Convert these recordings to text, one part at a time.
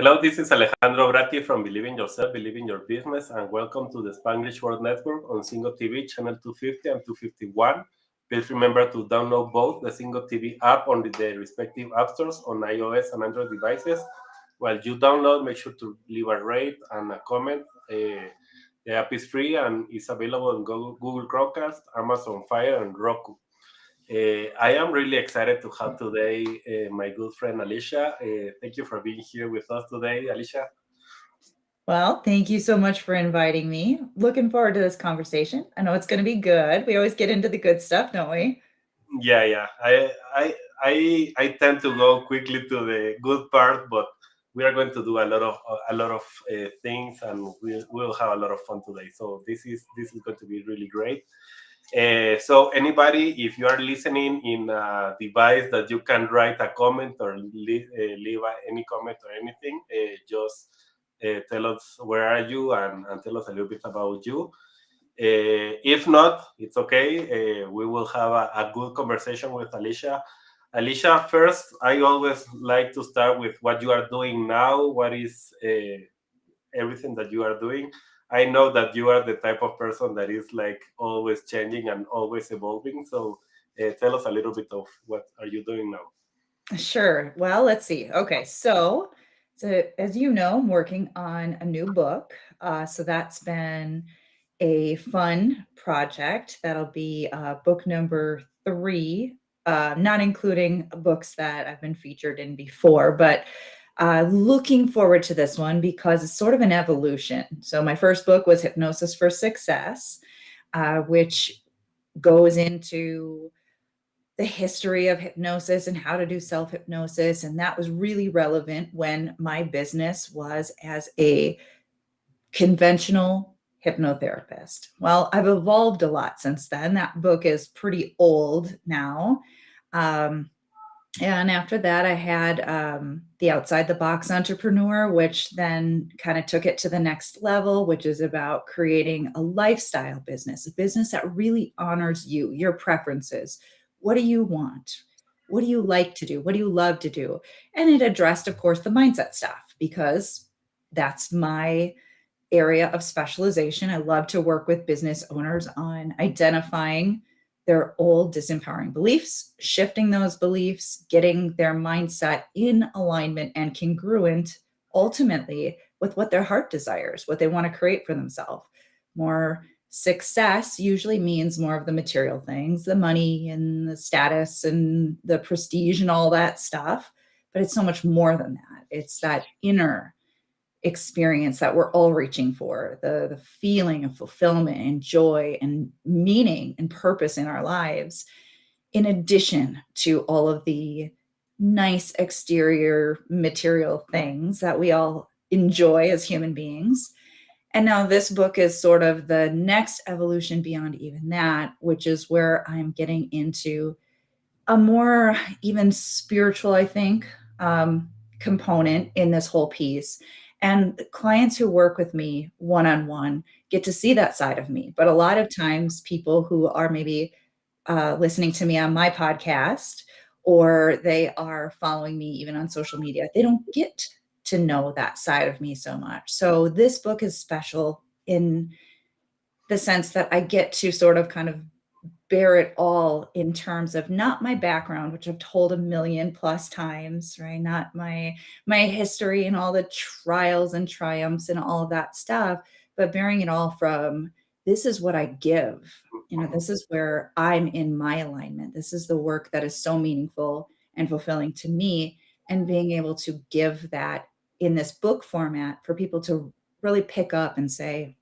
Hello, this is Alejandro Bratti from Believe in Yourself, Believe in Your Business, and welcome to the Spanglish World Network on Singo TV, channel 250 and 251. Please remember to download both the Singo TV app on the respective app stores on iOS and Android devices. While you download, make sure to leave a rate and a comment. The app is free and is available on Google Chromecast, Amazon Fire, and Roku. I am really excited to have today my good friend Alicia. Thank you for being here with us today, Alicia. Well, thank you so much for inviting me. Looking forward to this conversation. I know it's going to be good. We always get into the good stuff, don't we? Yeah. I tend to go quickly to the good part, but we are going to do a lot of things, and we'll have a lot of fun today. So this is going to be really great. So anybody, if you are listening in a device that you can write a comment or leave any comment or anything, just tell us where are you and tell us a little bit about you. If not, it's okay. We will have a good conversation with Alicia. Alicia, first, I always like to start with what you are doing now. What is everything that you are doing? I know that you are the type of person that is like always changing and always evolving. So tell us a little bit of what are you doing now? Sure. Well, let's see. Okay. So as you know, I'm working on a new book. So that's been a fun project. That'll be book number 3, not including books that I've been featured in before, but looking forward to this one because it's sort of an evolution. So my first book was Hypnosis for Success, which goes into the history of hypnosis and how to do self hypnosis. And that was really relevant when my business was as a conventional hypnotherapist. Well, I've evolved a lot since then. That book is pretty old now. Um, and after that, I had the Outside the Box Entrepreneur, which then kind of took it to the next level, which is about creating a lifestyle business, a business that really honors you, your preferences. What do you want? What do you like to do? What do you love to do? And it addressed, of course, the mindset stuff because that's my area of specialization. I love to work with business owners on identifying their old disempowering beliefs, shifting those beliefs, getting their mindset in alignment and congruent ultimately with what their heart desires, what they want to create for themselves. More success usually means more of the material things, the money and the status and the prestige and all that stuff. But it's so much more than that. It's that inner experience that we're all reaching for, the feeling of fulfillment and joy and meaning and purpose in our lives, in addition to all of the nice exterior material things that we all enjoy as human beings. And now this book is sort of the next evolution beyond even that, which is where I'm getting into a more even spiritual, I think, component in this whole piece. And clients who work with me one-on-one get to see that side of me. But a lot of times people who are maybe listening to me on my podcast, or they are following me even on social media, they don't get to know that side of me so much. So this book is special in the sense that I get to sort of kind of bear it all in terms of not my background, which I've told a million plus times, right? Not my history and all the trials and triumphs and all of that stuff, but bearing it all from, this is what I give. This is where I'm in my alignment. This is the work that is so meaningful and fulfilling to me, and being able to give that in this book format for people to really pick up and say,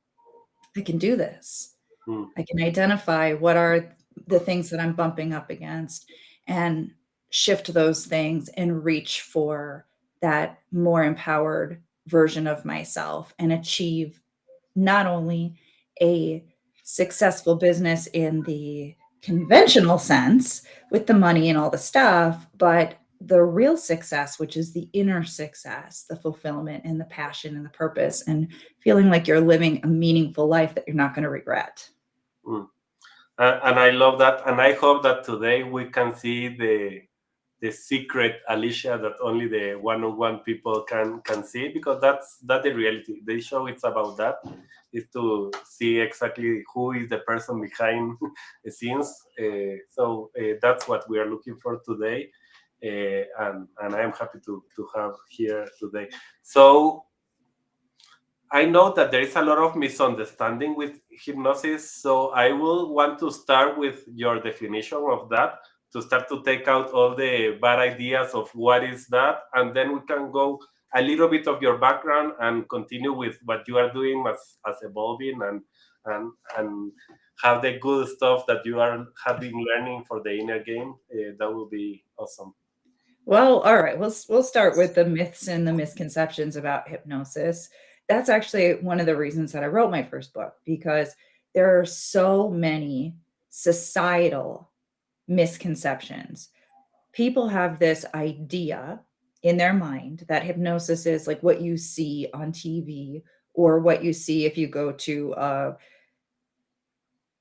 I can do this. Hmm. I can identify what are the things that I'm bumping up against and shift those things and reach for that more empowered version of myself and achieve not only a successful business in the conventional sense with the money and all the stuff, but the real success, which is the inner success, the fulfillment and the passion and the purpose, and feeling like you're living a meaningful life that you're not going to regret. And I love that, and I hope that today we can see the secret Alicia that only the one-on-one people can see, because that's the reality. The show it's about that, is to see exactly who is the person behind the scenes. That's what we are looking for today, and I am happy to have here today. So I know that there is a lot of misunderstanding with hypnosis, so I will want to start with your definition of that, to start to take out all the bad ideas of what is that, and then we can go a little bit of your background and continue with what you are doing as evolving, and have the good stuff that you are have been learning for the inner game. That will be awesome. Well, all right. We'll start with the myths and the misconceptions about hypnosis. That's actually one of the reasons that I wrote my first book, because there are so many societal misconceptions. People have this idea in their mind that hypnosis is like what you see on TV, or what you see if you go to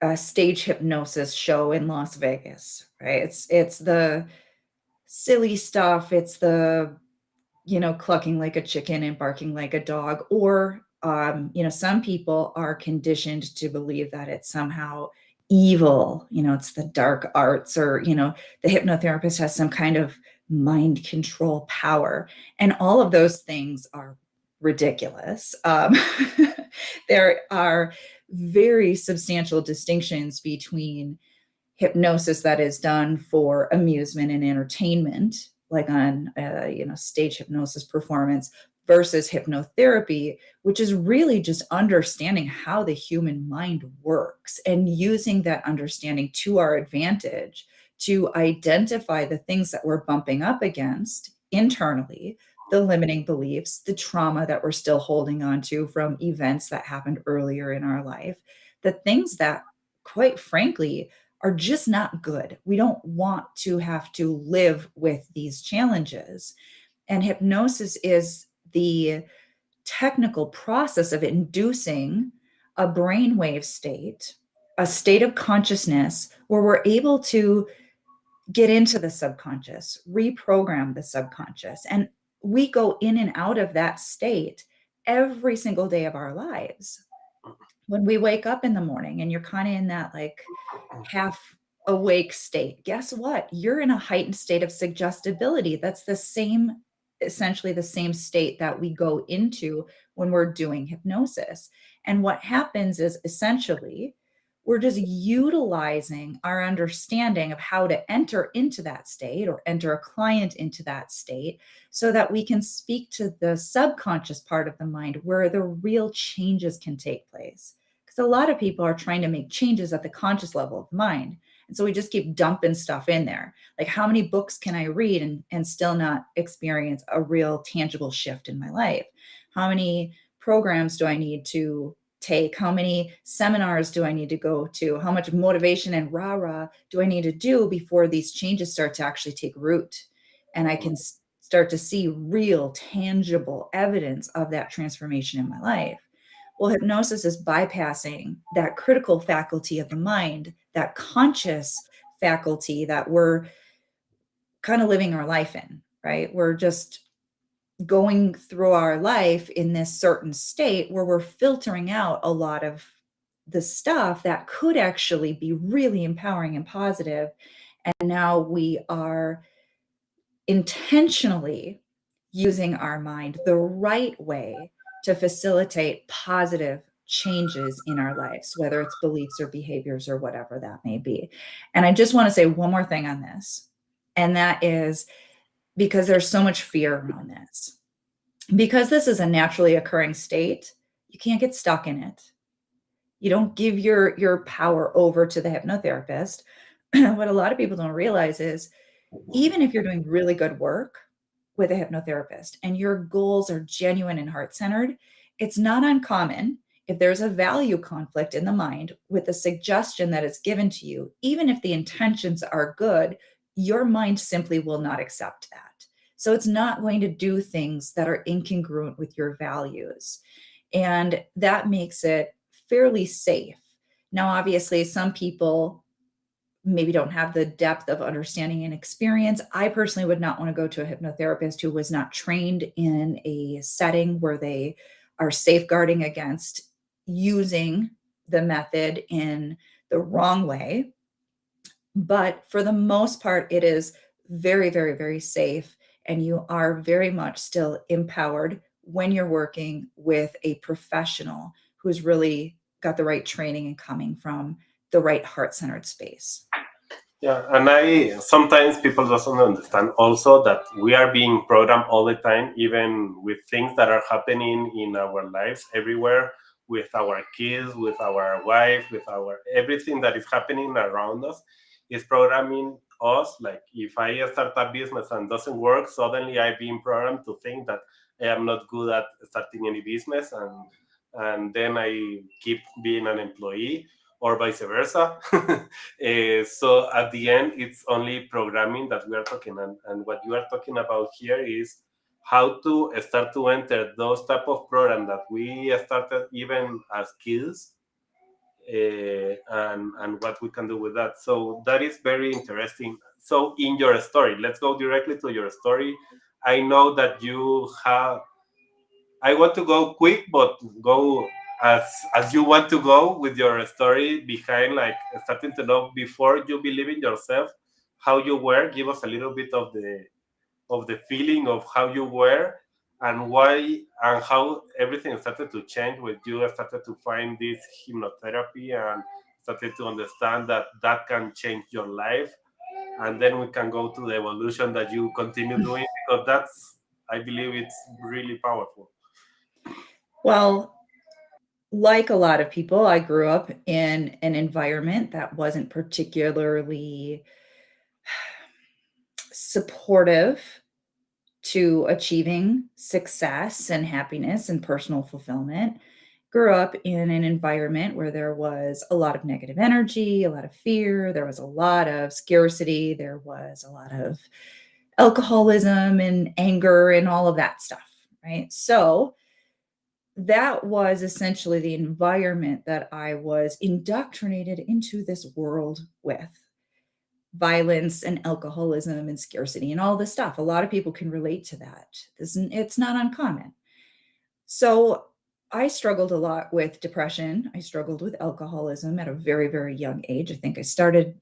a stage hypnosis show in Las Vegas, right? It's the silly stuff. It's the, clucking like a chicken and barking like a dog. Or, some people are conditioned to believe that it's somehow evil. It's the dark arts, or, the hypnotherapist has some kind of mind control power. And all of those things are ridiculous. There are very substantial distinctions between hypnosis that is done for amusement and entertainment, like on stage hypnosis performance, versus hypnotherapy, which is really just understanding how the human mind works and using that understanding to our advantage to identify the things that we're bumping up against internally, the limiting beliefs, the trauma that we're still holding on to from events that happened earlier in our life, the things that, quite frankly, are just not good. We don't want to have to live with these challenges. And hypnosis is the technical process of inducing a brainwave state, a state of consciousness where we're able to get into the subconscious, reprogram the subconscious. And we go in and out of that state every single day of our lives. When we wake up in the morning and you're kind of in that like half awake state, guess what? You're in a heightened state of suggestibility. That's essentially the same state that we go into when we're doing hypnosis. And what happens is essentially we're just utilizing our understanding of how to enter into that state, or enter a client into that state, so that we can speak to the subconscious part of the mind where the real changes can take place. Because a lot of people are trying to make changes at the conscious level of the mind. And so we just keep dumping stuff in there. Like, how many books can I read and still not experience a real tangible shift in my life? How many programs do I need to take? How many seminars do I need to go to? How much motivation and rah-rah do I need to do before these changes start to actually take root? And I can start to see real, tangible evidence of that transformation in my life. Well, hypnosis is bypassing that critical faculty of the mind, that conscious faculty that we're kind of living our life in, right? We're just going through our life in this certain state where we're filtering out a lot of the stuff that could actually be really empowering and positive. And now we are intentionally using our mind the right way to facilitate positive changes in our lives, whether it's beliefs or behaviors or whatever that may be. And I just want to say one more thing on this, and that is because there's so much fear around this. Because this is a naturally occurring state, you can't get stuck in it. You don't give your power over to the hypnotherapist. What a lot of people don't realize is, even if you're doing really good work with a hypnotherapist and your goals are genuine and heart-centered, it's not uncommon if there's a value conflict in the mind with the suggestion that is given to you. Even if the intentions are good, your mind simply will not accept that. So it's not going to do things that are incongruent with your values. And that makes it fairly safe. Now, obviously, some people maybe don't have the depth of understanding and experience. I personally would not want to go to a hypnotherapist who was not trained in a setting where they are safeguarding against using the method in the wrong way. But for the most part, it is very, very, very safe. And you are very much still empowered when you're working with a professional who's really got the right training and coming from the right heart-centered space. Yeah, and I sometimes people doesn't understand also that we are being programmed all the time, even with things that are happening in our lives everywhere, with our kids, with our wife, with our everything that is happening around us is programming us. Like if I start a business and doesn't work, suddenly I'm being programmed to think that I am not good at starting any business, and then I keep being an employee or vice versa. So at the end, it's only programming that we are talking, and what you are talking about here is how to start to enter those type of program that we started even as kids, and what we can do with that. So that is very interesting. So in your story, let's go directly to your story. I know that you have, I want to go quick, but go as you want to go with your story behind, like starting to know before you believe in yourself, how you were. Give us a little bit of the feeling of how you were and why and how everything started to change when you started to find this hypnotherapy and started to understand that that can change your life. And then we can go to the evolution that you continue doing, because that's, I believe it's really powerful. Well, like a lot of people, I grew up in an environment that wasn't particularly supportive to achieving success and happiness and personal fulfillment. Grew up in an environment where there was a lot of negative energy, a lot of fear, there was a lot of scarcity, there was a lot of alcoholism and anger and all of that stuff, right? So that was essentially the environment that I was indoctrinated into this world with: violence and alcoholism and scarcity and all this stuff. A lot of people can relate to that. It's not uncommon. So I struggled a lot with depression. I struggled with alcoholism at a very, very young age. I think I started,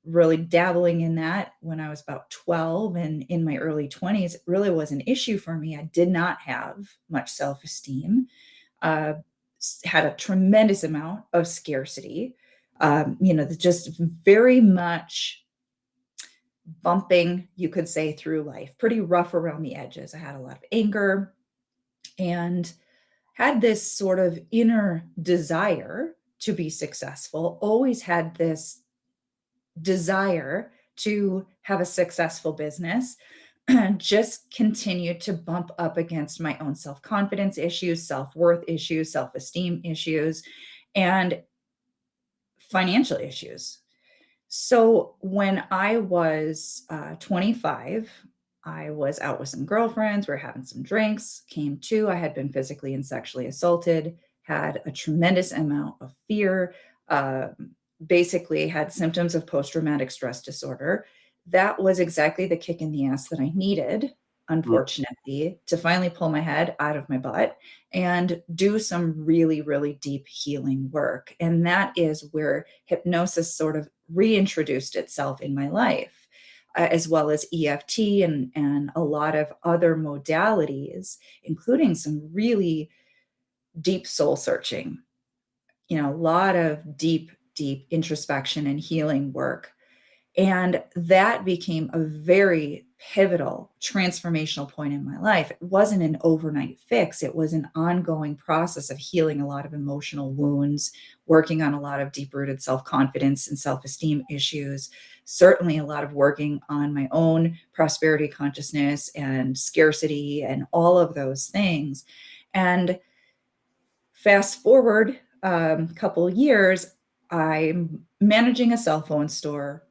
really dabbling in that when I was about 12, and in my early 20s, it really was an issue for me. I did not have much self-esteem, uh, had a tremendous amount of scarcity, just very much bumping, you could say, through life, pretty rough around the edges. I had a lot of anger and had this sort of inner desire to be successful, always had this desire to have a successful business, just continued to bump up against my own self-confidence issues, self-worth issues, self-esteem issues, and financial issues. So when I was 25, I was out with some girlfriends. We were having some drinks. Came to, I had been physically and sexually assaulted, had a tremendous amount of fear, uh, basically had symptoms of post-traumatic stress disorder. That was exactly the kick in the ass that I needed, Mm. unfortunately, to finally pull my head out of my butt and do some really, really deep healing work. And that is where hypnosis sort of reintroduced itself in my life, as well as EFT and a lot of other modalities, including some really deep soul searching, a lot of deep, deep introspection and healing work. And that became a very pivotal transformational point in my life. It wasn't an overnight fix. It was an ongoing process of healing a lot of emotional wounds, working on a lot of deep rooted self-confidence and self-esteem issues, certainly a lot of working on my own prosperity consciousness and scarcity and all of those things. And fast forward a couple years, I'm managing a cell phone store.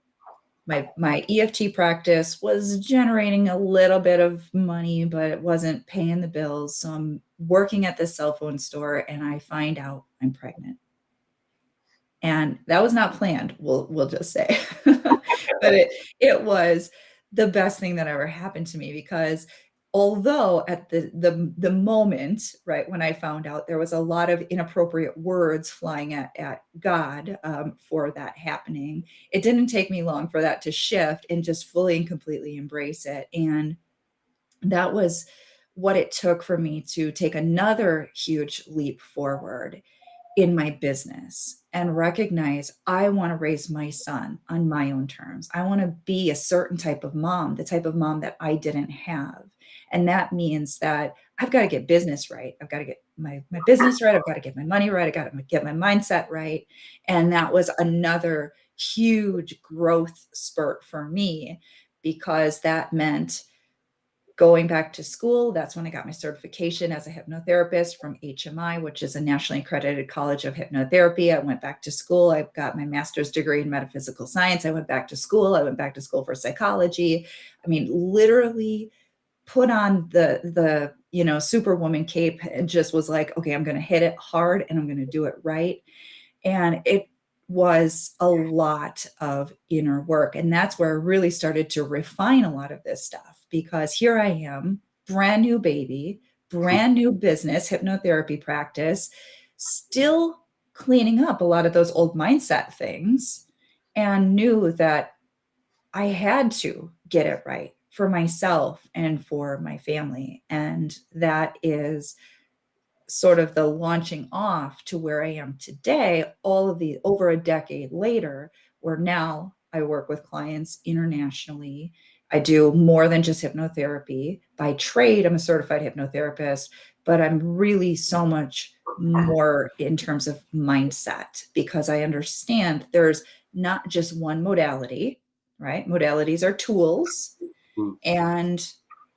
My EFT practice was generating a little bit of money, but it wasn't paying the bills. So I'm working at this cell phone store and I find out I'm pregnant. And that was not planned, we'll just say. But it was the best thing that ever happened to me, because although at the moment, right, when I found out, there was a lot of inappropriate words flying at God, for that happening, it didn't take me long for that to shift and just fully and completely embrace it. And that was what it took for me to take another huge leap forward in my business and recognize I want to raise my son on my own terms. I want to be a certain type of mom, the type of mom that I didn't have. And that means that I've got to get business right. I've got to get my business right. I've got to get my money right. I got to get my mindset right. And that was another huge growth spurt for me, because that meant going back to school. That's when I got my certification as a hypnotherapist from HMI, which is a nationally accredited college of hypnotherapy. I went back to school. I got my master's degree in metaphysical science. I went back to school. I went back to school for psychology. I mean, literally put on the superwoman cape and just was like, okay, I'm going to hit it hard and I'm going to do it right. And it was a lot of inner work. And that's where I really started to refine a lot of this stuff, because here I am, brand new baby, brand new business, hypnotherapy practice, still cleaning up a lot of those old mindset things, and knew that I had to get it right for myself and for my family. And that is sort of the launching off to where I am today, all of the over a decade later, where now I work with clients internationally. I do more than just hypnotherapy. By trade, I'm a certified hypnotherapist, but I'm really so much more in terms of mindset, because I understand there's not just one modality, right? Modalities are tools. Mm. And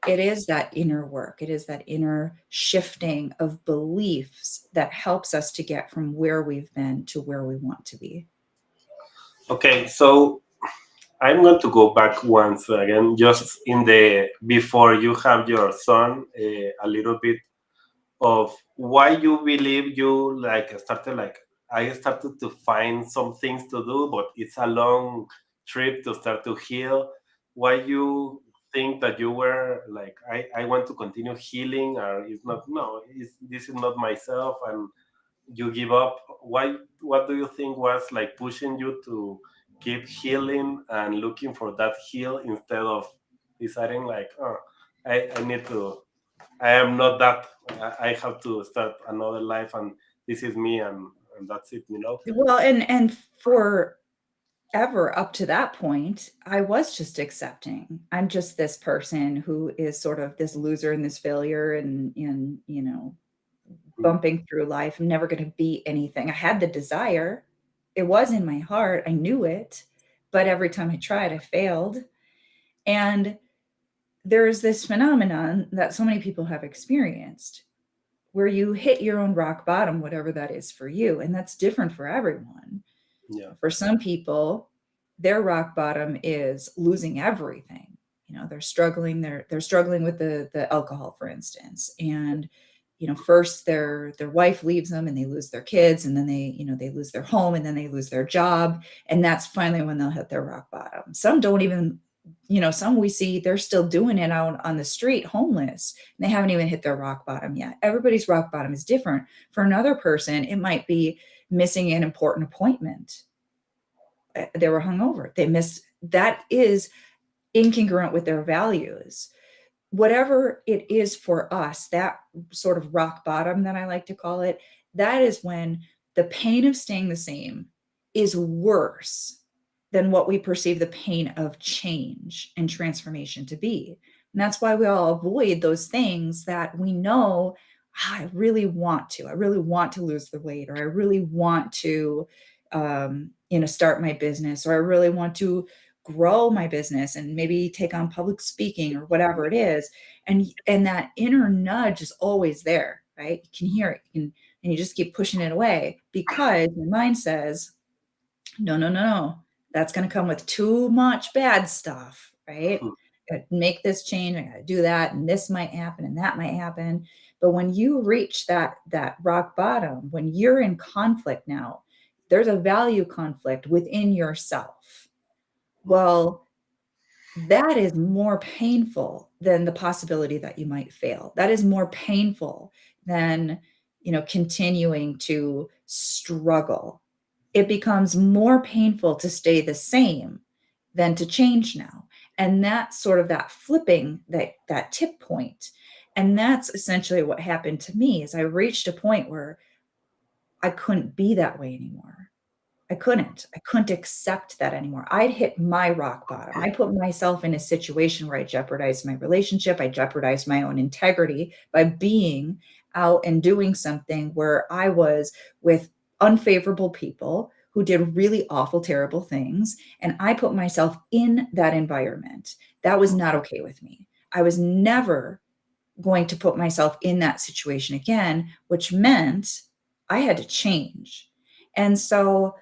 it is that inner work. It is that inner shifting of beliefs that helps us to get from where we've been to where we want to be. Okay, so I'm going to go back once again, just in the before you have your son, a little bit of why you believe you like started like I started to find some things to do, but it's a long trip to start to heal. Why you think that you were like I want to continue healing, or it's not, no, this is not myself, and you give up? Why? What do you think was like pushing you to keep healing and looking for that heal instead of deciding like, oh, I need to, I am not that. I have to start another life, and this is me, and that's it. You know. Well, and for ever up to that point, I was just accepting. I'm just this person who is sort of this loser and this failure, and Mm. bumping through life. I'm never going to be anything. I had the desire. It was in my heart. I knew it, but every time I tried, I failed. And there's this phenomenon that so many people have experienced, where you hit your own rock bottom, whatever that is for you. And that's different for everyone. Yeah. For some people, their rock bottom is losing everything. They're struggling. They're struggling with the alcohol, for instance. And first their wife leaves them and they lose their kids, and then they lose their home, and then they lose their job. And that's finally when they'll hit their rock bottom. Some don't even, some we see they're still doing it out on the street, homeless, and they haven't even hit their rock bottom yet. Everybody's rock bottom is different. For another person, it might be missing an important appointment. They were hungover. They missed. That is incongruent with their values. Whatever it is for us, that sort of rock bottom that I like to call it, that is when the pain of staying the same is worse than what we perceive the pain of change and transformation to be. And that's why we all avoid those things that we know, I really want to. I really want to lose the weight, or I really want to, start my business, or I really want to grow my business and maybe take on public speaking or whatever it is. And that inner nudge is always there, right? You can hear it, and you just keep pushing it away, because your mind says, no, no, no, no, that's going to come with too much bad stuff, right? Hmm. Gotta make this change, I got to do that, and this might happen and that might happen. But when you reach that rock bottom, when you're in conflict now, there's a value conflict within yourself. Well, that is more painful than the possibility that you might fail. That is more painful than, continuing to struggle. It becomes more painful to stay the same than to change now. And that's sort of that flipping, that tip point. And that's essentially what happened to me is I reached a point where I couldn't be that way anymore. I couldn't accept that anymore. I'd hit my rock bottom. I put myself in a situation where I jeopardized my relationship. I jeopardized my own integrity by being out and doing something where I was with unfavorable people who did really awful, terrible things. And I put myself in that environment. That was not okay with me. I was never going to put myself in that situation again, which meant I had to change. And so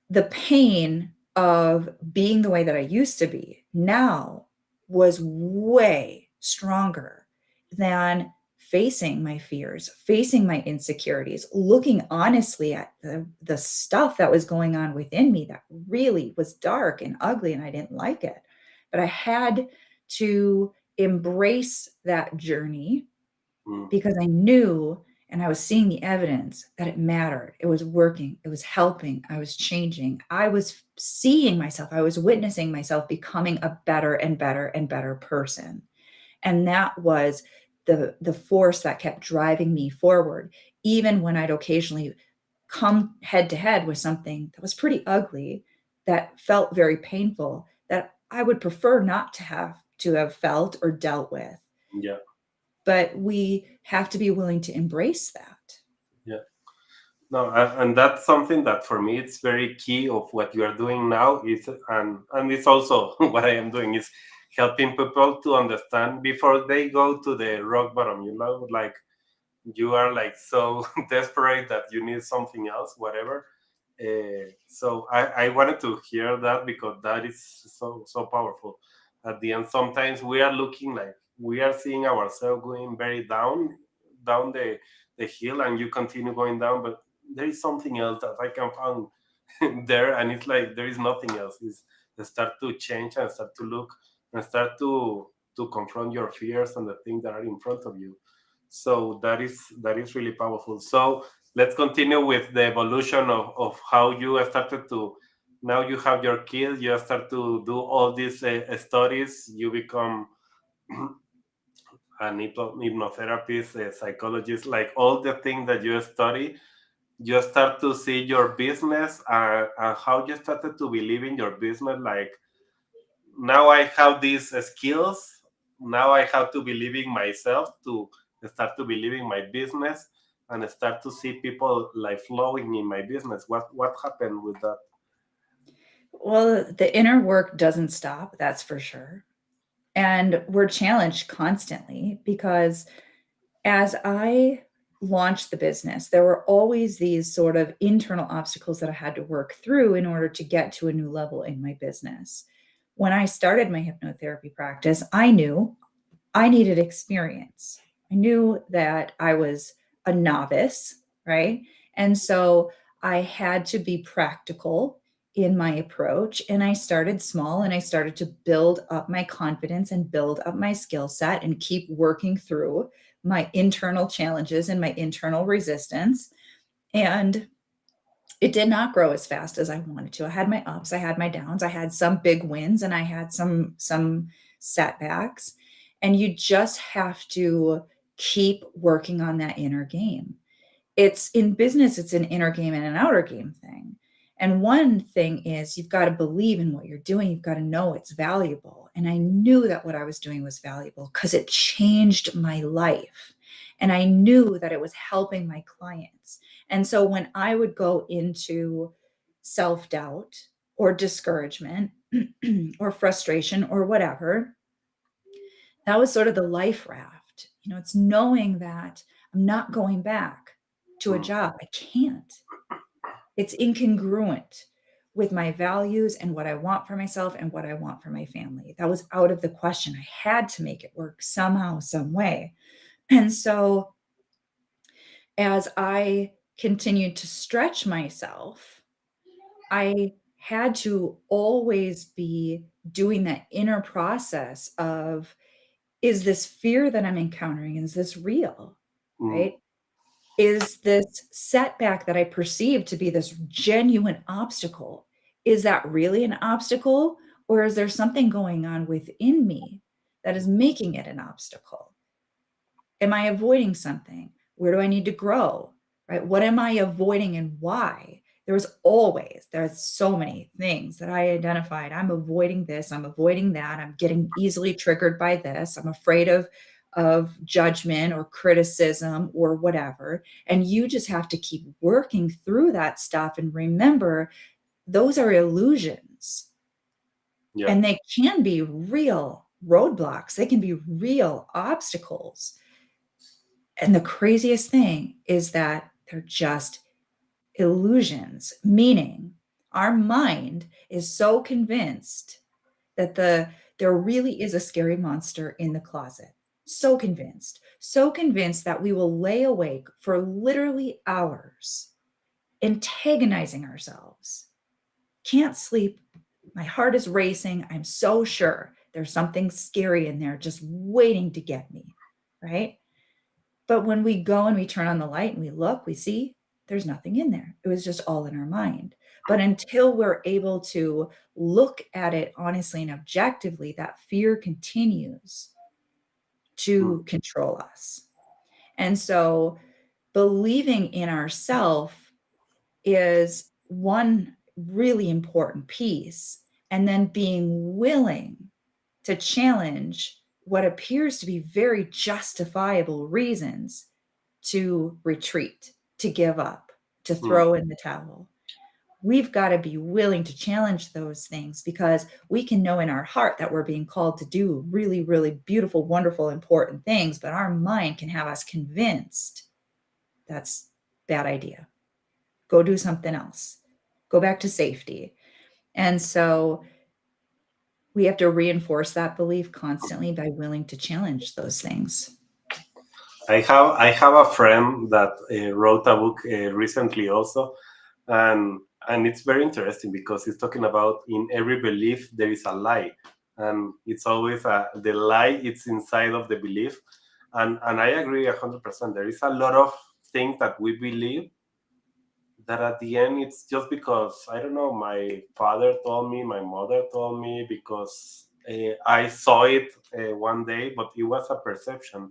the pain of being the way that I used to be now was way stronger than facing my fears, facing my insecurities, looking honestly at the stuff that was going on within me that really was dark and ugly and I didn't like it. But I had to embrace that journey Mm. because I knew and I was seeing the evidence that it mattered. It was working. It was helping. I was changing. I was seeing myself. I was witnessing myself becoming a better and better and better person. And that was the force that kept driving me forward, even when I'd occasionally come head to head with something that was pretty ugly, that felt very painful, that I would prefer not to have felt or dealt with. Yeah. But we have to be willing to embrace that. Yeah. No, and that's something that for me it's very key of what you are doing now is, and it's also what I am doing is helping people to understand before they go to the rock bottom. Like you are like so desperate that you need something else, whatever. So I wanted to hear that because that is so powerful. At the end, sometimes we are looking like we are seeing ourselves going very down the hill, and you continue going down, but there is something else that I can find there, and it's like there is nothing else. It's start to change and start to look and start to confront your fears and the things that are in front of you. So that is really powerful. So let's continue with the evolution of how you started to, now you have your kid, you start to do all these studies, you become an hypnotherapist, a psychologist, like all the things that you study, you start to see your business and how you started to believe in your business, like now I have these skills. Now I have to believe in myself to start to believe in my business and start to see people like flowing in my business. What happened with that? Well, the inner work doesn't stop, that's for sure. And we're challenged constantly because as I launched the business, there were always these sort of internal obstacles that I had to work through in order to get to a new level in my business. When I started my hypnotherapy practice, I knew I needed experience. I knew that I was a novice, right? And so I had to be practical in my approach. And I started small and I started to build up my confidence and build up my skill set and keep working through my internal challenges and my internal resistance. And it did not grow as fast as I wanted to. I had my ups, I had my downs, I had some big wins and I had some setbacks. And you just have to keep working on that inner game. It's in business, it's an inner game and an outer game thing. And one thing is you've got to believe in what you're doing. You've got to know it's valuable. And I knew that what I was doing was valuable because it changed my life. And I knew that it was helping my clients. And so when I would go into self doubt or discouragement or frustration or whatever, that was sort of the life raft. It's knowing that I'm not going back to a Mm. job. I can't. It's incongruent with my values and what I want for myself and what I want for my family. That was out of the question. I had to make it work somehow, some way. And so as I continued to stretch myself, I had to always be doing that inner process of, is this fear that I'm encountering, is this real? mm, Right? Is this setback that I perceive to be this genuine obstacle, is that really an obstacle? Or is there something going on within me that is making it an obstacle? Am I avoiding something? Where do I need to grow? Right? What am I avoiding and why? There's so many things that I identified. I'm avoiding this, I'm avoiding that, I'm getting easily triggered by this, I'm afraid of judgment or criticism or whatever. And you just have to keep working through that stuff and remember those are illusions, yeah. and they can be real roadblocks, they can be real obstacles. And the craziest thing is that they're just illusions, meaning our mind is so convinced that there really is a scary monster in the closet. So convinced that we will lay awake for literally hours, antagonizing ourselves. Can't sleep. My heart is racing. I'm so sure there's something scary in there just waiting to get me, right? But when we go and we turn on the light and we look, we see there's nothing in there. It was just all in our mind. But until we're able to look at it honestly and objectively, that fear continues Mm, to control us. And so believing in ourself is one really important piece. And then being willing to challenge what appears to be very justifiable reasons to retreat, to give up, to mm. throw in the towel. We've got to be willing to challenge those things because we can know in our heart that we're being called to do really, really beautiful, wonderful, important things, but our mind can have us convinced that's a bad idea. Go do something else. Go back to safety. And so we have to reinforce that belief constantly by willing to challenge those things. I have a friend that wrote a book recently also, and it's very interesting because he's talking about in every belief there is a lie, and it's always the lie. It's inside of the belief, and I agree 100%. There is a lot of things that we believe that at the end it's just because I don't know. My father told me, my mother told me because I saw it one day, but it was a perception.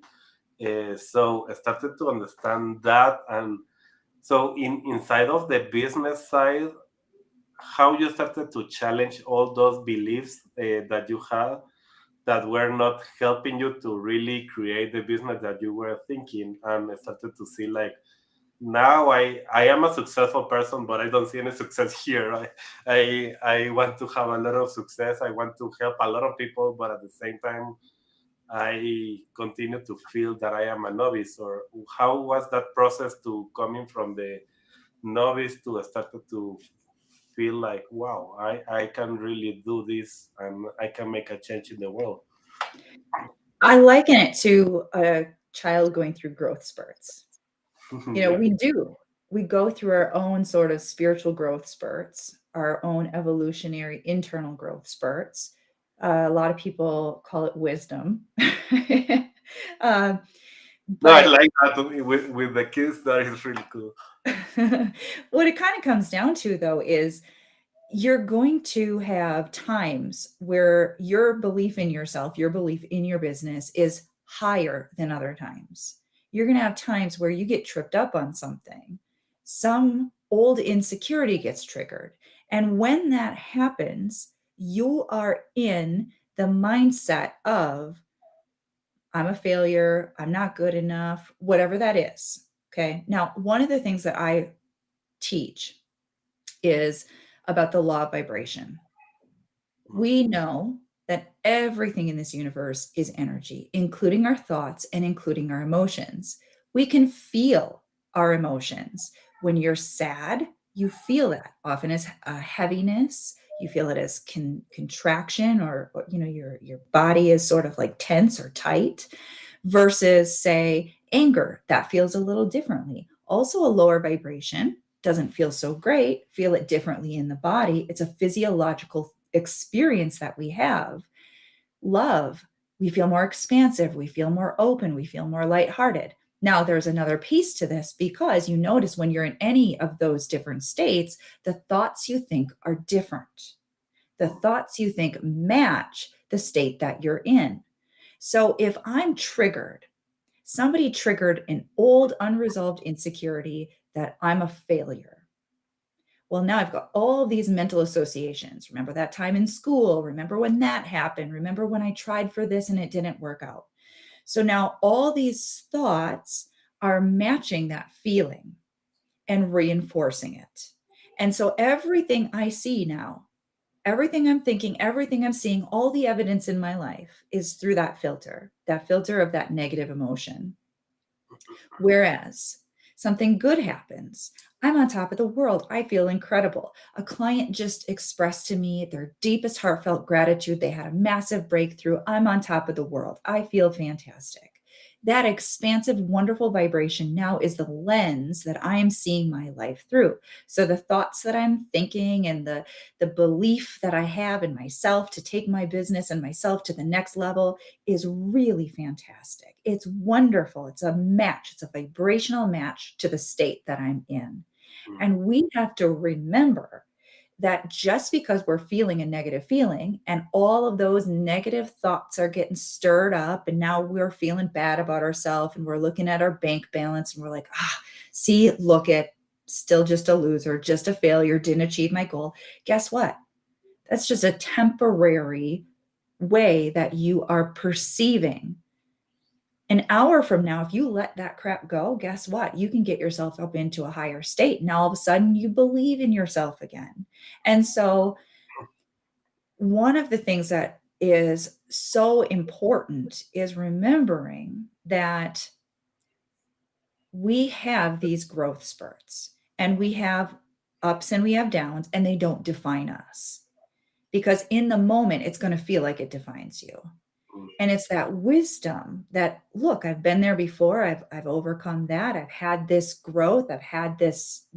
So I started to understand that, and so inside of the business side, how you started to challenge all those beliefs that you had that were not helping you to really create the business that you were thinking, and I started to see like now I am a successful person, but I don't see any success here. I want to have a lot of success. I want to help a lot of people, but at the same time I continue to feel that I am a novice. Or how was that process to coming from the novice to started to feel like, wow, I can really do this and I can make a change in the world? I liken it to a child going through growth spurts. Yeah. We do. We go through our own sort of spiritual growth spurts, our own evolutionary internal growth spurts. A lot of people call it wisdom. uh, No, I but like that with the kids. That is really cool. what it kind of comes down to, though, is you're going to have times where your belief in yourself, your belief in your business is higher than other times. You're going to have times where you get tripped up on something. Some old insecurity gets triggered. And when that happens, you are in the mindset of, I'm a failure, I'm not good enough, whatever that is. Okay. Now, one of the things that I teach is about the law of vibration. We know that everything in this universe is energy, including our thoughts and including our emotions. We can feel our emotions. When you're sad, you feel that often as a heaviness. You feel it as contraction, or your body is sort of like tense or tight, versus say anger that feels a little differently. Also, a lower vibration doesn't feel so great, feel it differently in the body. It's a physiological experience that we have. Love, we feel more expansive, we feel more open, we feel more lighthearted. Now, there's another piece to this because you notice when you're in any of those different states, the thoughts you think are different. The thoughts you think match the state that you're in. So if I'm triggered, somebody triggered an old unresolved insecurity that I'm a failure. Well, now I've got all these mental associations. Remember that time in school? Remember when that happened? Remember when I tried for this and it didn't work out? So now all these thoughts are matching that feeling and reinforcing it. And so everything I see now, everything I'm thinking, everything I'm seeing, all the evidence in my life is through that filter of that negative emotion. Whereas something good happens, I'm on top of the world. I feel incredible. A client just expressed to me their deepest heartfelt gratitude. They had a massive breakthrough. I'm on top of the world. I feel fantastic. That expansive, wonderful vibration now is the lens that I am seeing my life through. So the thoughts that I'm thinking and the belief that I have in myself to take my business and myself to the next level is really fantastic. It's wonderful. It's a match, it's a vibrational match to the state that I'm in. And we have to remember that just because we're feeling a negative feeling and all of those negative thoughts are getting stirred up, and now we're feeling bad about ourselves and we're looking at our bank balance and we're like, see, look at still just a loser, just a failure, didn't achieve my goal. Guess what? That's just a temporary way that you are perceiving. An hour from now, if you let that crap go, guess what? You can get yourself up into a higher state. Now, all of a sudden, you believe in yourself again. And so, one of the things that is so important is remembering that we have these growth spurts and we have ups and we have downs, and they don't define us because in the moment, it's going to feel like it defines you. And it's that wisdom that, look, I've been there before. I've overcome that. I've had this growth. I've had this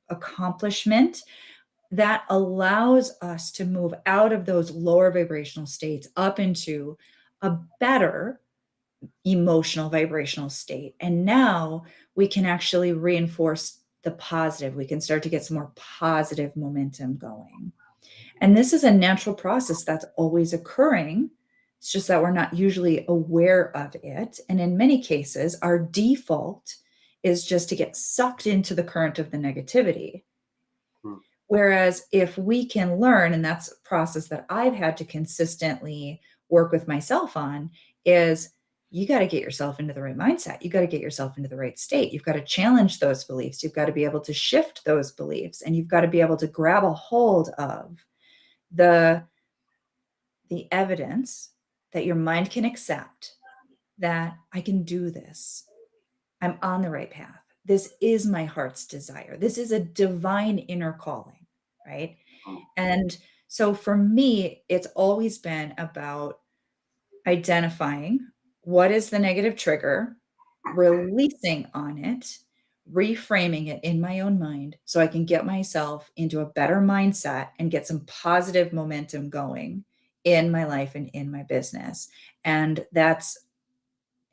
accomplishment that allows us to move out of those lower vibrational states up into a better emotional vibrational state. And now we can actually reinforce the positive. We can start to get some more positive momentum going. And this is a natural process that's always occurring. It's just that we're not usually aware of it. And in many cases, our default is just to get sucked into the current of the negativity. Whereas if we can learn, and that's a process that I've had to consistently work with myself on, is you got to get yourself into the right mindset. You got to get yourself into the right state. You've got to challenge those beliefs. You've got to be able to shift those beliefs, and you've got to be able to grab a hold of the evidence that your mind can accept that I can do this. I'm on the right path. This is my heart's desire. This is a divine inner calling, right? And so for me, it's always been about identifying what is the negative trigger, releasing on it, reframing it in my own mind so I can get myself into a better mindset and get some positive momentum going in my life and in my business. And that's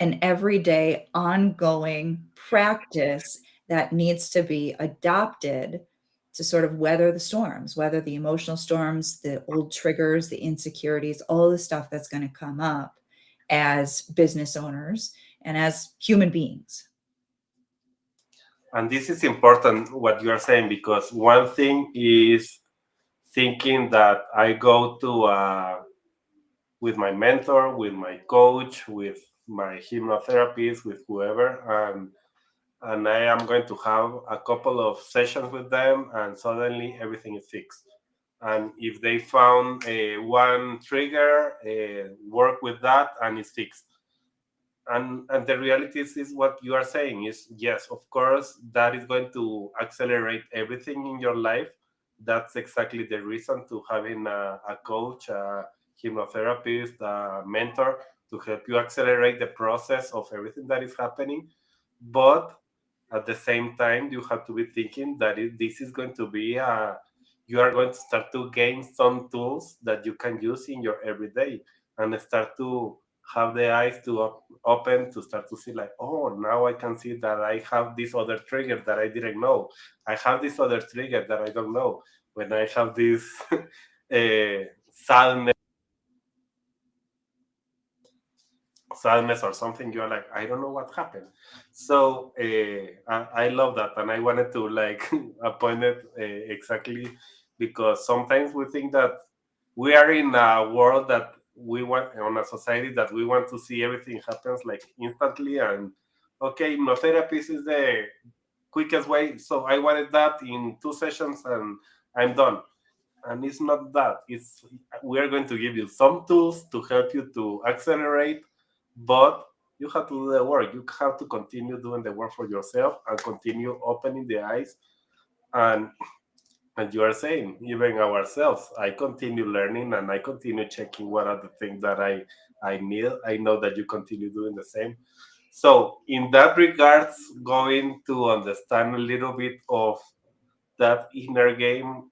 an everyday, ongoing practice that needs to be adopted to sort of weather the storms, weather the emotional storms, the old triggers, the insecurities, all the stuff that's going to come up as business owners and as human beings. And this is important what you are saying, because one thing is thinking that I go to with my mentor, with my coach, with my hypnotherapist, with whoever, and I am going to have a couple of sessions with them, and suddenly everything is fixed. And if they found one trigger, work with that, and it's fixed. And the reality is what you are saying is, yes, of course, that is going to accelerate everything in your life. That's exactly the reason to having a coach, a hypnotherapist, a mentor, to help you accelerate the process of everything that is happening. But At the same time, you have to be thinking that this is going to be you are going to start to gain some tools that you can use in your everyday, and start to have the eyes to open to start to see like, oh, now I can see that I have this other trigger that I didn't know. I have this other trigger that I don't know. When I have this sadness or something, you're like, I don't know what happened. So I love that, and I wanted to like point it exactly, because sometimes we think that we are in a world that we want, on a society that we want to see everything happens like instantly, and okay, hypnotherapy is the quickest way, so I wanted that in 2 sessions and I'm done. And it's not that. It's, we are going to give you some tools to help you to accelerate, but you have to do the work. You have to continue doing the work for yourself and continue opening the eyes. and and you are saying, even ourselves, I continue learning and I continue checking what are the things that I need. I know that you continue doing the same. So in that regards, going to understand a little bit of that inner game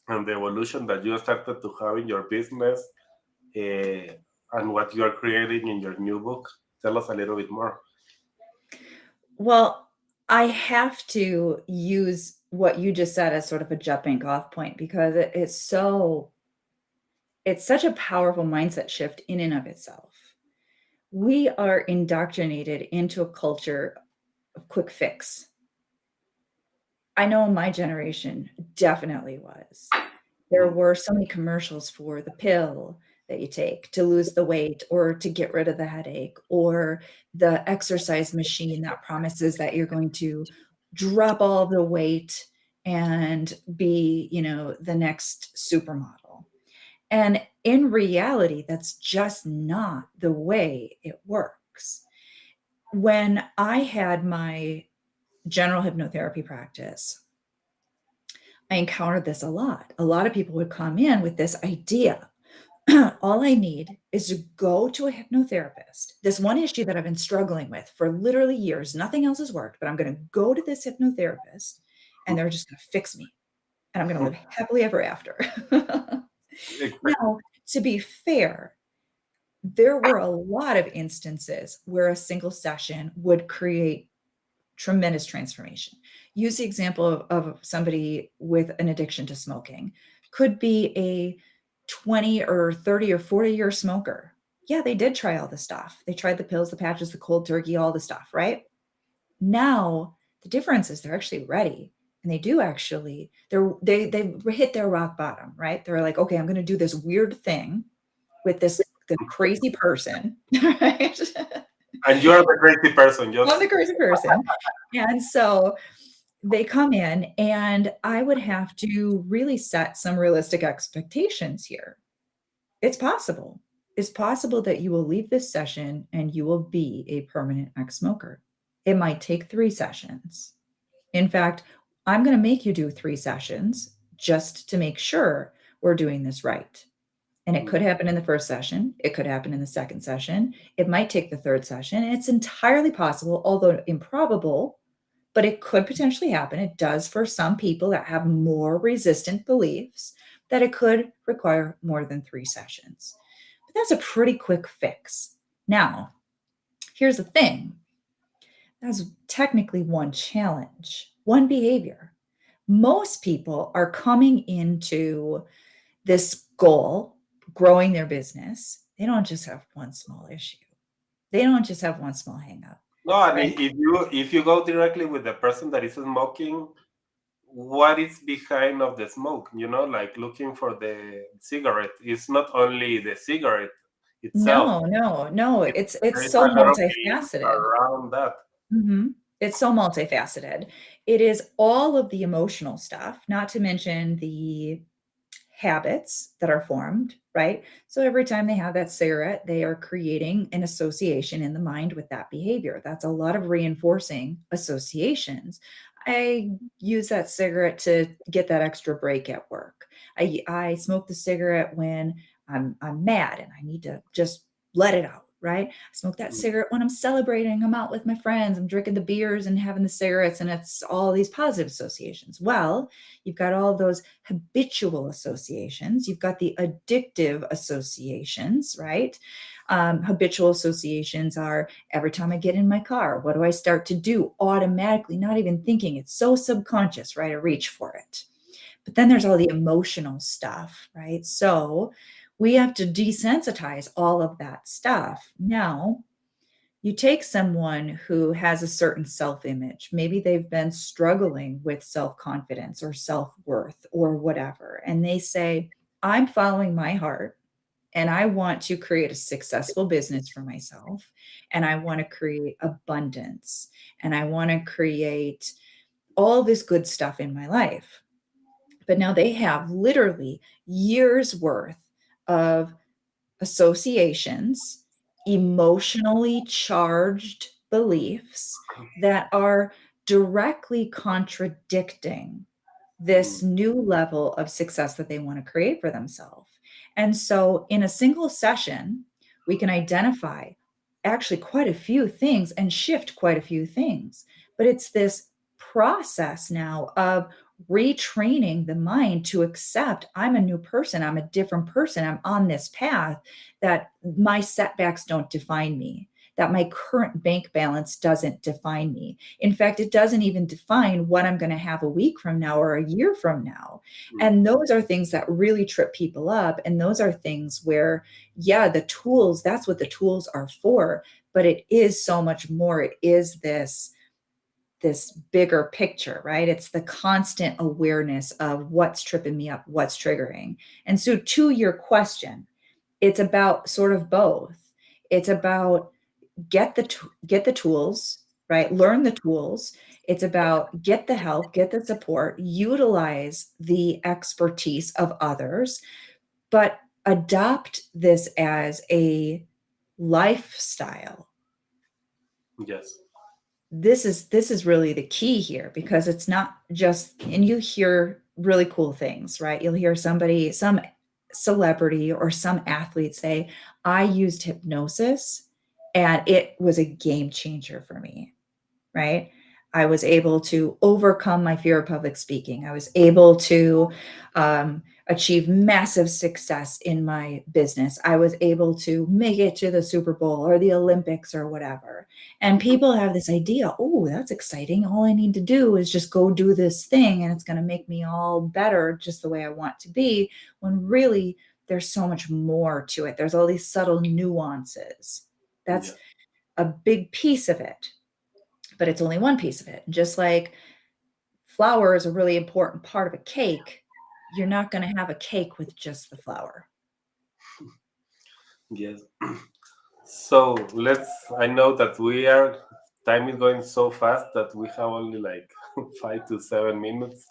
and the evolution that you started to have in your business, uh, and what you are creating in your new book. Tell us a little bit more. Well, I have to use what you just said as sort of a jumping off point because it's such a powerful mindset shift in and of itself. We are indoctrinated into a culture of quick fix. I know my generation definitely was. There Mm, were so many commercials for the pill that you take to lose the weight or to get rid of the headache, or the exercise machine that promises that you're going to drop all the weight and be, the next supermodel. And in reality, that's just not the way it works. When I had my general hypnotherapy practice, I encountered this a lot. A lot of people would come in with this idea. All I need is to go to a hypnotherapist. This one issue that I've been struggling with for literally years, nothing else has worked, but I'm going to go to this hypnotherapist and they're just going to fix me and I'm going to live mm. happily ever after. Exactly. Now, to be fair, there were a lot of instances where a single session would create tremendous transformation. Use the example of somebody with an addiction to smoking. Could be a 20 or 30 or 40-year smoker. Yeah, they did try all the stuff. They tried the pills, the patches, the cold turkey, all the stuff, right? Now, the difference is they're actually ready. And they do actually, they hit their rock bottom, right? They're like, okay, I'm going to do this weird thing with the crazy person, right? And you're the crazy person. I'm Just the crazy person. And so they come in, and I would have to really set some realistic expectations here. It's possible. It's possible that you will leave this session and you will be a permanent ex smoker. It might take 3 sessions. In fact, I'm going to make you do 3 sessions just to make sure we're doing this right. And it mm, could happen in the first session. It could happen in the second session. It might take the third session. And it's entirely possible, although improbable, but it could potentially happen. It does for some people that have more resistant beliefs, that it could require more than 3 sessions. But that's a pretty quick fix. Now, here's the thing, that's technically one challenge, one behavior. Most people are coming into this goal, growing their business. They don't just have one small issue. They don't just have one small hang up, no, and right? if you go directly with the person that is smoking, what is behind of the smoke? Like looking for the cigarette. It's not only the cigarette itself. No, no, no. It, It's there is so a lot of beliefs multifaceted. around that. Mhm. It's so multifaceted. It is all of the emotional stuff, not to mention the habits that are formed, right? So every time they have that cigarette, they are creating an association in the mind with that behavior. That's a lot of reinforcing associations. I use that cigarette to get that extra break at work. I smoke the cigarette when I'm mad and I need to just let it out. right? I smoke that mm, cigarette when I'm celebrating, I'm out with my friends, I'm drinking the beers and having the cigarettes, and it's all these positive associations. Well, you've got all those habitual associations, you've got the addictive associations, right? Habitual associations are every time I get in my car, what do I start to do automatically, not even thinking? It's so subconscious, right? I reach for it. But then there's all the emotional stuff, right? So we have to desensitize all of that stuff. Now, you take someone who has a certain self image, maybe they've been struggling with self confidence or self worth or whatever, and they say, I'm following my heart and I want to create a successful business for myself, and I want to create abundance, and I want to create all this good stuff in my life. But now they have literally years worth of associations, emotionally charged beliefs that are directly contradicting this mm, new level of success that they want to create for themselves. And so, in a single session, we can identify actually quite a few things and shift quite a few things. But it's this process now of retraining the mind to accept I'm a new person, I'm a different person, I'm on this path, that my setbacks don't define me, that my current bank balance doesn't define me. In fact, it doesn't even define what I'm going to have a week from now or a year from now. mm. And those are things that really trip people up. And those are things where, yeah, the tools, that's what the tools are for. But it is so much more. It is this bigger picture, right? It's the constant awareness of what's tripping me up, what's triggering. And so, to your question, it's about sort of both. It's about get the tools, right? Learn the tools. It's about get the help, get the support, utilize the expertise of others, but adopt this as a lifestyle. Yes. This is really the key here, because it's not just, and you hear really cool things, right? You'll hear somebody, some celebrity or some athlete say, I used hypnosis and it was a game changer for me, right? I was able to overcome my fear of public speaking. I was able to achieve massive success in my business. I was able to make it to the Super Bowl or the Olympics or whatever. And people have this idea, oh, that's exciting. All I need to do is just go do this thing and it's going to make me all better just the way I want to be. When really, there's so much more to it. There's all these subtle nuances. That's Yeah. a big piece of it, but it's only one piece of it. Just like flour is a really important part of a cake, you're not going to have a cake with just the flour. Yes. So let's. I know that we are. Time is going so fast that we have only like 5 to 7 minutes.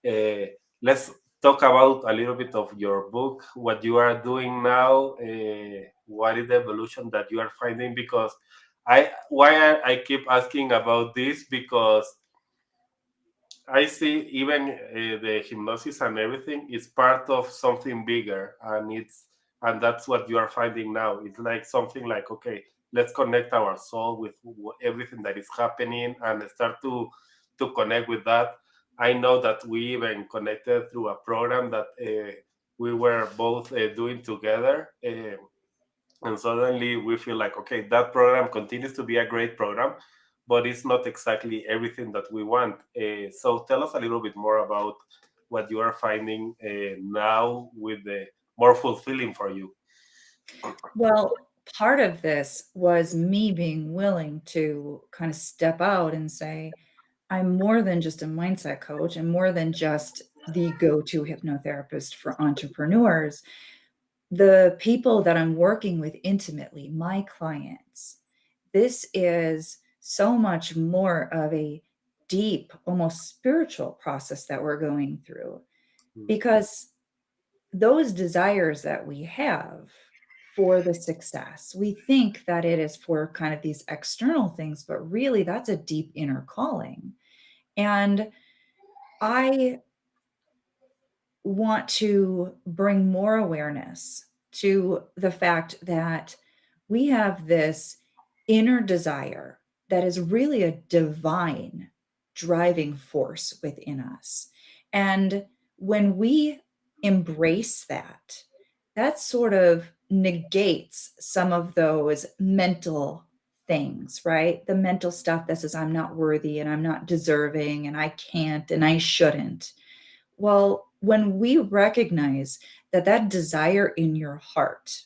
Uh, let's talk about a little bit of your book, what you are doing now, what is the evolution that you are finding. Because I keep asking about this because I see even the hypnosis and everything is part of something bigger, and that's what you are finding now. It's like something like, okay, let's connect our soul with everything that is happening and start to connect with that. I know that we even connected through a program that we were both doing together. And suddenly we feel like, okay, that program continues to be a great program, but it's not exactly everything that we want. So tell us a little bit more about what you are finding now with the more fulfilling for you. Well, part of this was me being willing to kind of step out and say, I'm more than just a mindset coach. I'm more than just the go to hypnotherapist for entrepreneurs. The people that I'm working with intimately, my clients, this is so much more of a deep, almost spiritual process that we're going through, Mm, because those desires that we have for the success, we think that it is for kind of these external things, but really that's a deep inner calling. And I want to bring more awareness to the fact that we have this inner desire that is really a divine driving force within us. And when we embrace that, that sort of negates some of those mental things, right? The mental stuff that says, I'm not worthy and I'm not deserving and I can't and I shouldn't. Well, when we recognize that that desire in your heart,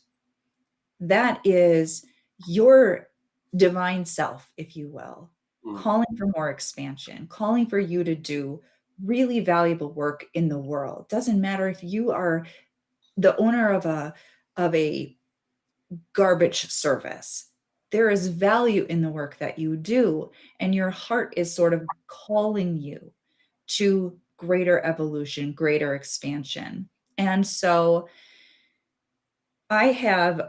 that is your divine self, if you will, mm, calling for more expansion, calling for you to do really valuable work in the world. Doesn't matter if you are the owner of a garbage service. There is value in the work that you do, and your heart is sort of calling you to greater evolution, greater expansion. And so I have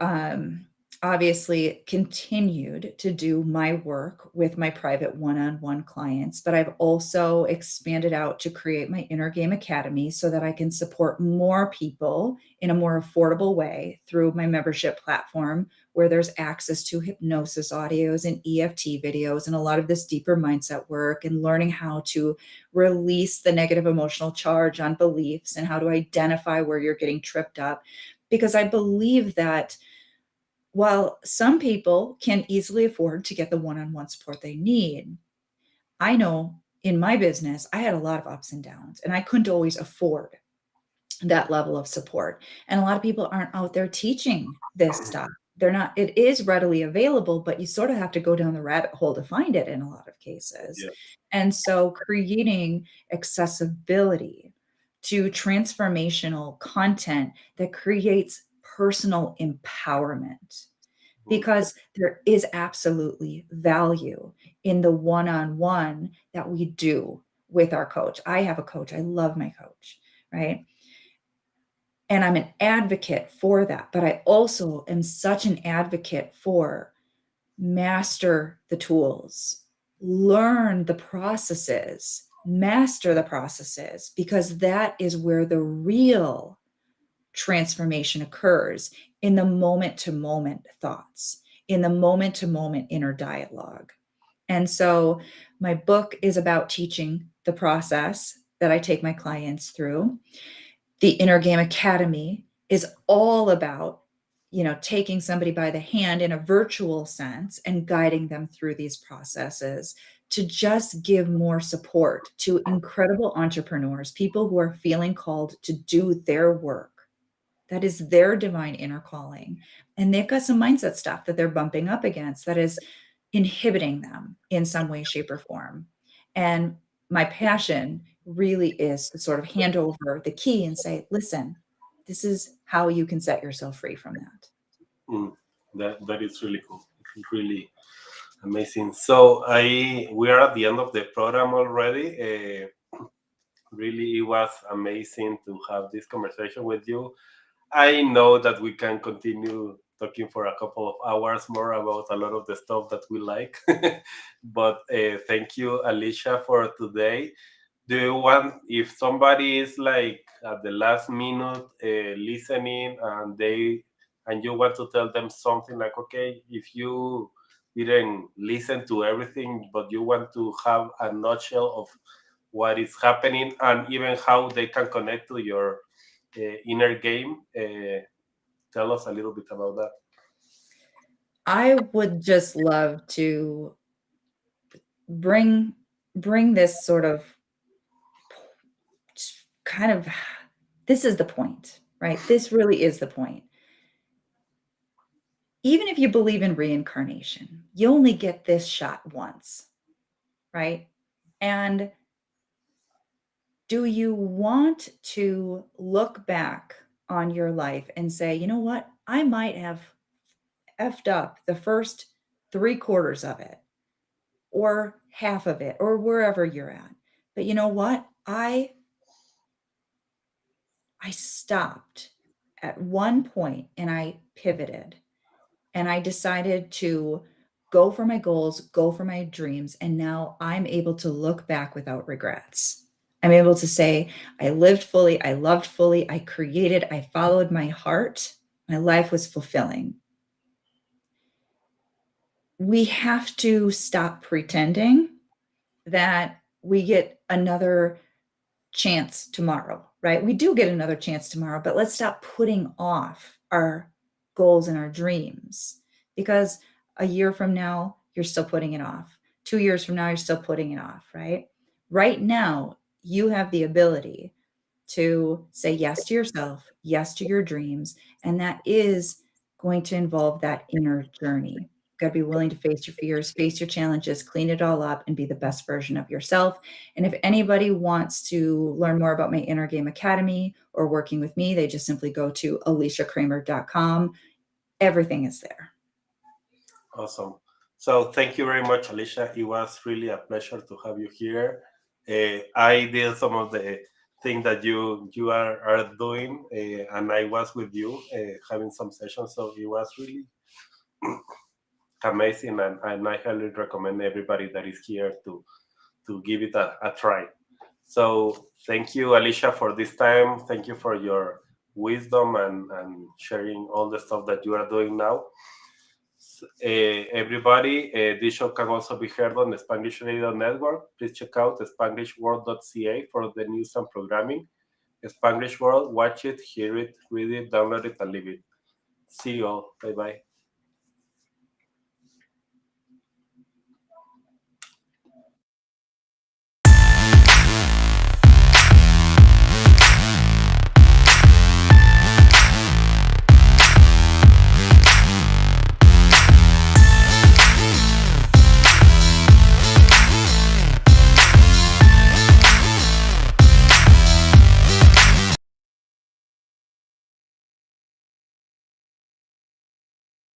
obviously continued to do my work with my private one-on-one clients, but I've also expanded out to create my Inner Game Academy so that I can support more people in a more affordable way through my membership platform, where there's access to hypnosis audios and EFT videos and a lot of this deeper mindset work and learning how to release the negative emotional charge on beliefs and how to identify where you're getting tripped up. Because I believe that while some people can easily afford to get the one-on-one support they need, I know in my business, I had a lot of ups and downs, and I couldn't always afford that level of support. And a lot of people aren't out there teaching this stuff. They're not, it is readily available, but you sort of have to go down the rabbit hole to find it in a lot of cases. yeah. And so creating accessibility to transformational content that creates personal empowerment, Mm, because there is absolutely value in the one-on-one that we do with our coach. I have a coach. I love my coach, right? And I'm an advocate for that. But I also am such an advocate for master the tools, learn the processes, master the processes, because that is where the real transformation occurs, in the moment to moment thoughts, in the moment to moment inner dialogue. And so my book is about teaching the process that I take my clients through. The Inner Game Academy is all about, taking somebody by the hand in a virtual sense and guiding them through these processes to just give more support to incredible entrepreneurs, people who are feeling called to do their work. That is their divine inner calling. And they've got some mindset stuff that they're bumping up against that is inhibiting them in some way, shape, or form. And my passion really is to sort of hand over the key and say, listen, this is how you can set yourself free from that. mm. That is really cool. It's really amazing. So I we are at the end of the program already. Really, it was amazing to have this conversation with you. I know that we can continue talking for a couple of hours more about a lot of the stuff that we like. But thank you, Alicia, for today. Do you want, if somebody is like at the last minute listening, and you want to tell them something like, okay, if you didn't listen to everything, but you want to have a nutshell of what is happening and even how they can connect to your inner game, tell us a little bit about that. I would just love to bring bring this sort of kind of, this is the point, right? This really is the point. Even if you believe in reincarnation, you only get this shot once, right? And do you want to look back on your life and say, you know what? I might have effed up the first 3/4 of it, or half of it, or wherever you're at. But you know what? I stopped at one point and I pivoted and I decided to go for my goals, go for my dreams. And now I'm able to look back without regrets. I'm able to say, I lived fully, I loved fully, I created, I followed my heart. My life was fulfilling. we have to stop pretending that we get another chance tomorrow, right? We do get another chance tomorrow, but let's stop putting off our goals and our dreams, because a year from now, you're still putting it off. 2 years from now, you're still putting it off, right? Right now, you have the ability to say yes to yourself, yes to your dreams, and that is going to involve that inner journey. You've got to be willing to face your fears, face your challenges, clean it all up, and be the best version of yourself. And if anybody wants to learn more about my Inner Game Academy or working with me, they just simply go to aliciacramer.com. Everything is there. Awesome. So thank you very much, Alicia. It was really a pleasure to have you here. I did some of the things that you are doing, and I was with you having some sessions. So it was really amazing, and I highly recommend everybody that is here to give it a try. So thank you, Alicia, for this time. Thank you for your wisdom and sharing all the stuff that you are doing now. Everybody, this show can also be heard on the Spanglish Radio Network. Please check out SpanglishWorld.ca for the news and programming. Spanglish World, watch it, hear it, read it, download it, and leave it. See you all. Bye bye.